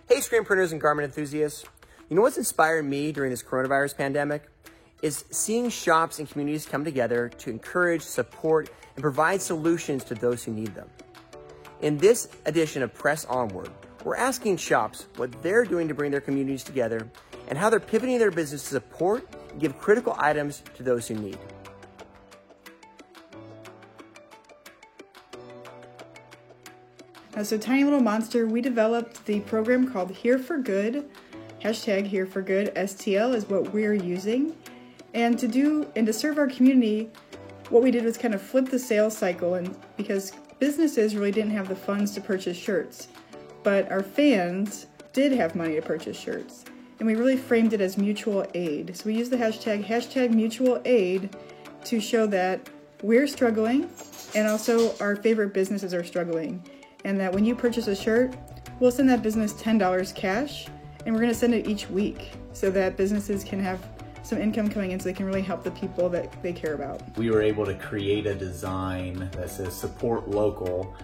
Hey, screen printers and garment enthusiasts. You know what's inspired me during this coronavirus pandemic? Is seeing shops and communities come together to encourage, support, and provide solutions to those who need them. In this edition of Press Onward, we're asking shops what they're doing to bring their communities together and how they're pivoting their business to support and give critical items to those who need. So Tiny Little Monster, we developed the program called Here for Good. Hashtag Here for Good, STL is what we're using. And to serve our community, what we did was kind of flip the sales cycle, and because businesses really didn't have the funds to purchase shirts, but our fans did have money to purchase shirts. And we really framed it as mutual aid. So we used the hashtag mutual aid to show that we're struggling and also our favorite businesses are struggling. And that when you purchase a shirt, we'll send that business $10 cash, and we're gonna send it each week so that businesses can have some income coming in so they can really help the people that they care about. We were able to create a design that says support local,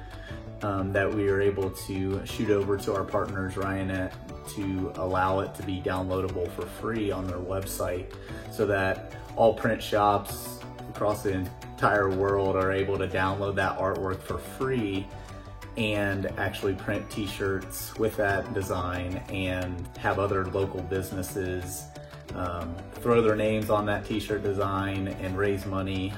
that we were able to shoot over to our partners, Ryonet, to allow it to be downloadable for free on their website so that all print shops across the entire world are able to download that artwork for free and actually print t-shirts with that design and have other local businesses throw their names on that t-shirt design and raise money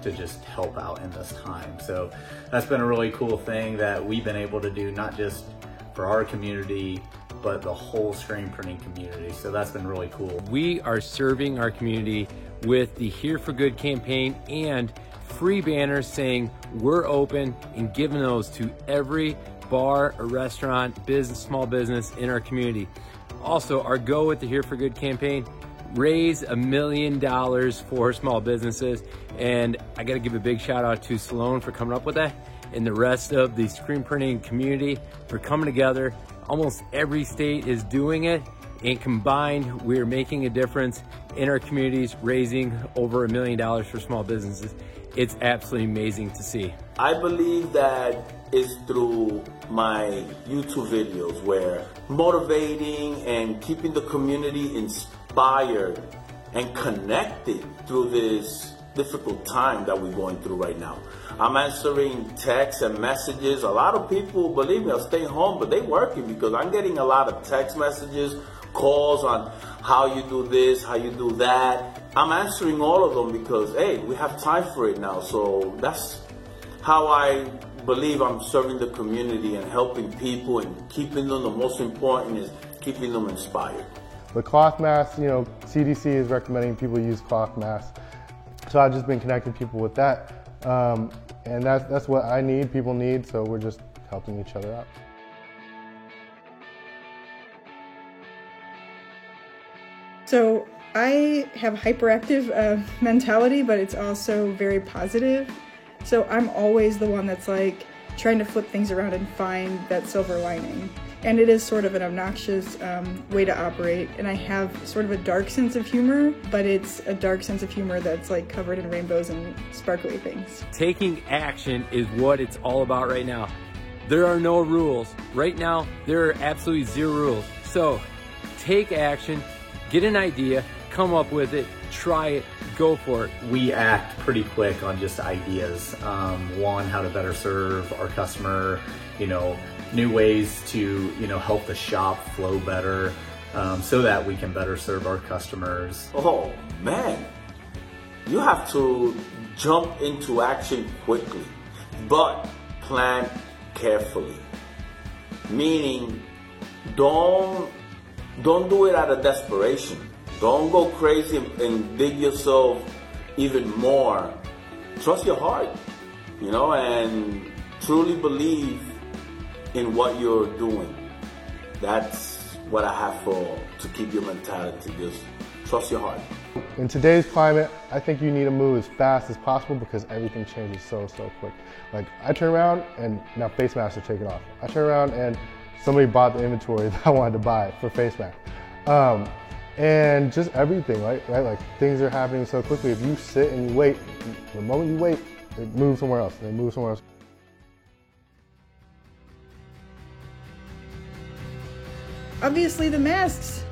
to just help out in this time. So that's been a really cool thing that we've been able to do, not just for our community, but the whole screen printing community. So that's been really cool. We are serving our community with the Here for Good campaign and free banners saying we're open, and giving those to every bar or restaurant, small business in our community. Also, our Go with the Here for Good campaign, raise $1 million for small businesses. And I gotta give a big shout out to Sloan for coming up with that, and the rest of the screen printing community for coming together. Almost every state is doing it, and combined, we're making a difference in our communities, raising over $1 million for small businesses. It's absolutely amazing to see. I believe that it's through my YouTube videos where motivating and keeping the community inspired and connected through this difficult time that we're going through right now. I'm answering texts and messages. A lot of people, believe me, are staying home, but they're working, because I'm getting a lot of text messages, calls on how you do this, how you do that. I'm answering all of them because, hey, we have time for it now. So that's how I believe I'm serving the community and helping people and keeping them. The most important is keeping them inspired. The cloth masks, CDC is recommending people use cloth masks. So I've just been connecting people with that. And that's what I need, people need, so we're just helping each other out. So I have hyperactive mentality, but it's also very positive. So I'm always the one that's like trying to flip things around and find that silver lining. And it is sort of an obnoxious way to operate. And I have sort of a dark sense of humor, but it's a dark sense of humor that's like covered in rainbows and sparkly things. Taking action is what it's all about right now. There are no rules. Right now, there are absolutely 0 rules. So take action, get an idea, come up with it, try it, go for it. We act pretty quick on just ideas. One, how to better serve our customer, new ways to, help the shop flow better, so that we can better serve our customers. Oh man, you have to jump into action quickly, but plan carefully. Meaning, don't do it out of desperation. Don't go crazy and dig yourself even more. Trust your heart, and truly believe in what you're doing. That's what I have to keep your mentality. Just trust your heart. In today's climate, I think you need to move as fast as possible because everything changes so quick. Like, I turn around and now face masks are taken off. I turn around and somebody bought the inventory that I wanted to buy for face masks. And just everything, right? Like, things are happening so quickly. If you sit and you wait, the moment you wait, it moves somewhere else. They move somewhere else. obviously the masks.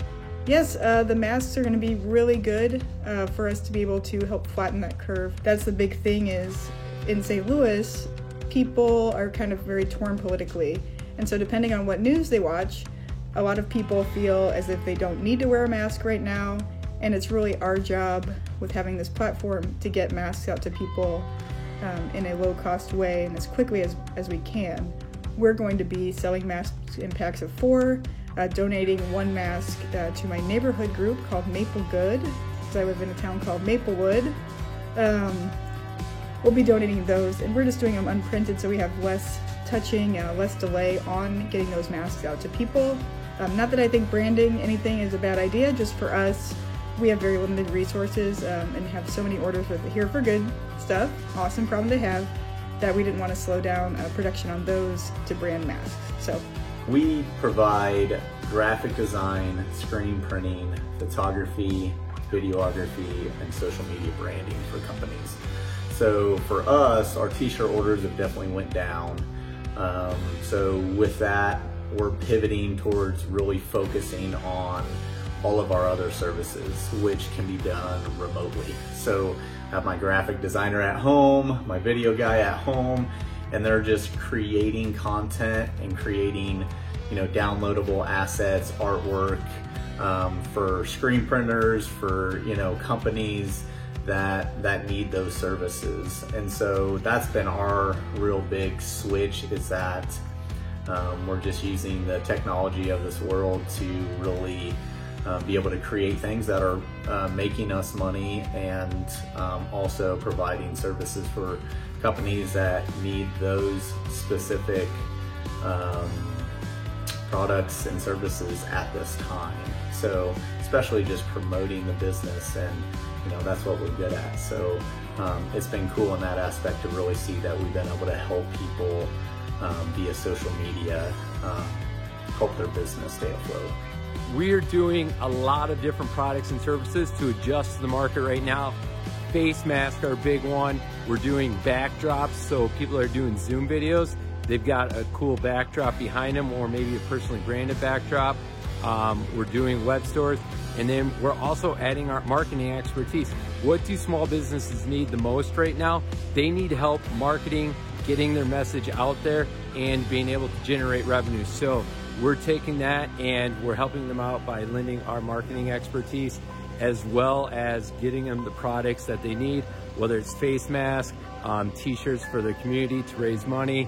Yes, the masks are going to be really good for us to be able to help flatten that curve. That's the big thing is in St. Louis, people are kind of very torn politically. And so depending on what news they watch, a lot of people feel as if they don't need to wear a mask right now. And it's really our job with having this platform to get masks out to people in a low-cost way and as quickly as we can. We're going to be selling masks in packs of 4, donating 1 mask to my neighborhood group called Maple Good, because I live in a town called Maplewood. We'll be donating those, and we're just doing them unprinted so we have less touching, less delay on getting those masks out to people. Not that I think branding anything is a bad idea, just for us, we have very limited resources and have so many orders with the Here for Good stuff, awesome problem to have, that we didn't want to slow down production on those to brand masks. So we provide graphic design, screen printing, photography, videography, and social media branding for companies. So for us, our t-shirt orders have definitely went down. So with that, we're pivoting towards really focusing on all of our other services, which can be done remotely. So I have my graphic designer at home, my video guy at home, and they're just creating content and creating, downloadable assets, artwork for screen printers, for, companies that need those services. And so that's been our real big switch, is that we're just using the technology of this world to really be able to create things that are making us money, and also providing services for companies that need those specific products and services at this time. So especially just promoting the business, and that's what we're good at. So it's been cool in that aspect to really see that we've been able to help people via social media help their business stay afloat. We are doing a lot of different products and services to adjust to the market right now. Face masks are a big one. We're doing backdrops, so people are doing Zoom videos. They've got a cool backdrop behind them, or maybe a personally branded backdrop. We're doing web stores, and then we're also adding our marketing expertise. What do small businesses need the most right now? They need help marketing, getting their message out there, and being able to generate revenue. So we're taking that and we're helping them out by lending our marketing expertise, as well as getting them the products that they need, whether it's face masks, t-shirts for their community to raise money,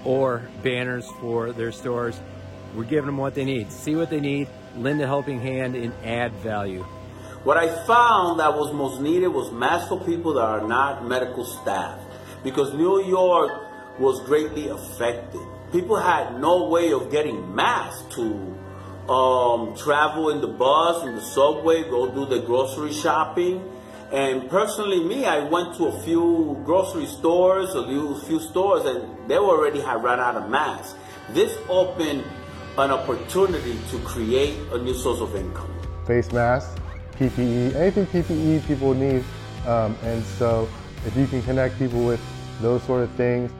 or banners for their stores. We're giving them what they need. See what they need, lend a helping hand, and add value. What I found that was most needed was masks for people that are not medical staff, because New York was greatly affected. People had no way of getting masks to travel in the bus, in the subway, go do the grocery shopping. And personally, me, I went to a few grocery stores, a few stores, and they already had run out of masks. This opened an opportunity to create a new source of income. Face masks, PPE, anything PPE people need. And so if you can connect people with those sort of things.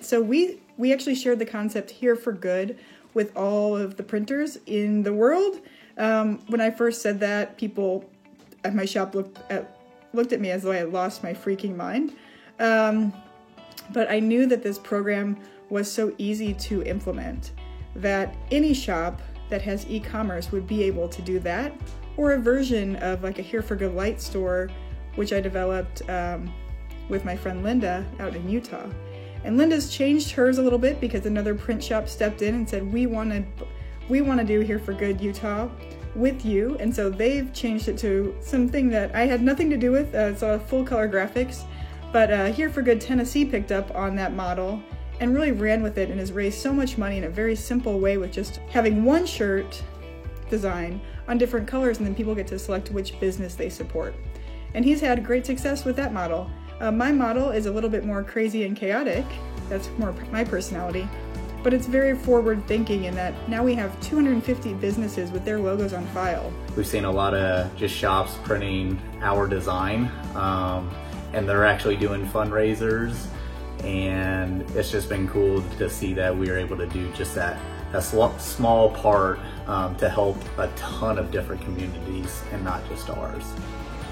So we actually shared the concept Here for Good with all of the printers in the world. When I first said that, people at my shop looked at me as though I had lost my freaking mind. But I knew that this program was so easy to implement that any shop that has e-commerce would be able to do that, or a version of like a Here for Good light store, which I developed with my friend Linda out in Utah. And Linda's changed hers a little bit because another print shop stepped in and said, we want to do Here for Good Utah with you. And so they've changed it to something that I had nothing to do with. It's a full color graphics, but Here for Good Tennessee picked up on that model and really ran with it and has raised so much money in a very simple way with just having one shirt design on different colors, and then people get to select which business they support. And he's had great success with that model. My model is a little bit more crazy and chaotic. That's more my personality, but it's very forward thinking in that now we have 250 businesses with their logos on file. We've seen a lot of just shops printing our design, and they're actually doing fundraisers And it's just been cool to see that we are able to do just that small part to help a ton of different communities and not just ours.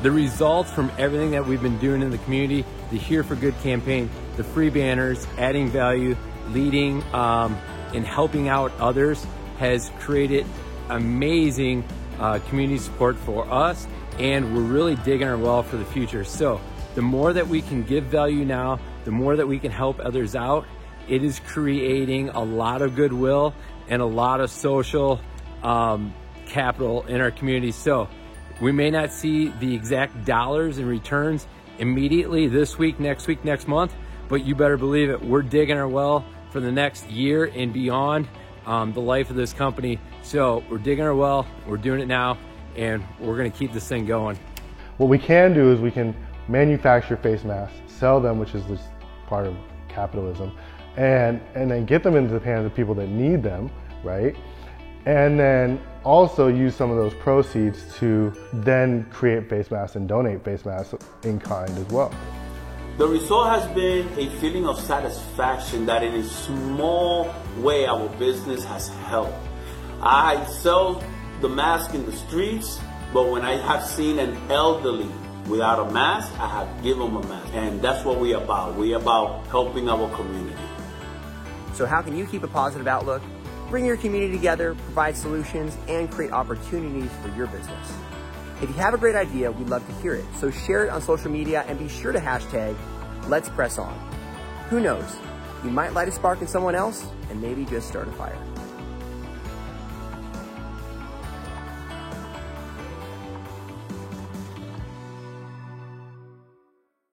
The results from everything that we've been doing in the community, the Here for Good campaign, the free banners, adding value, leading and helping out others has created amazing community support for us, and we're really digging our well for the future. So the more that we can give value now, the more that we can help others out, it is creating a lot of goodwill and a lot of social capital in our community. So we may not see the exact dollars and returns immediately this week, next month, but you better believe it, we're digging our well for the next year and beyond the life of this company. So we're digging our well, we're doing it now, and we're gonna keep this thing going. What we can do is we can manufacture face masks, sell them, which is just part of capitalism, and then get them into the hands of people that need them, right? And then also use some of those proceeds to then create face masks and donate face masks in kind as well. The result has been a feeling of satisfaction that in a small way our business has helped. I sell the mask in the streets, but when I have seen an elderly without a mask, I have given them a mask. And that's what we're about. We're about helping our community. So how can you keep a positive outlook, bring your community together, provide solutions, and create opportunities for your business? If you have a great idea, we'd love to hear it. So share it on social media and be sure to hashtag Let's Press On. Who knows? You might light a spark in someone else and maybe just start a fire.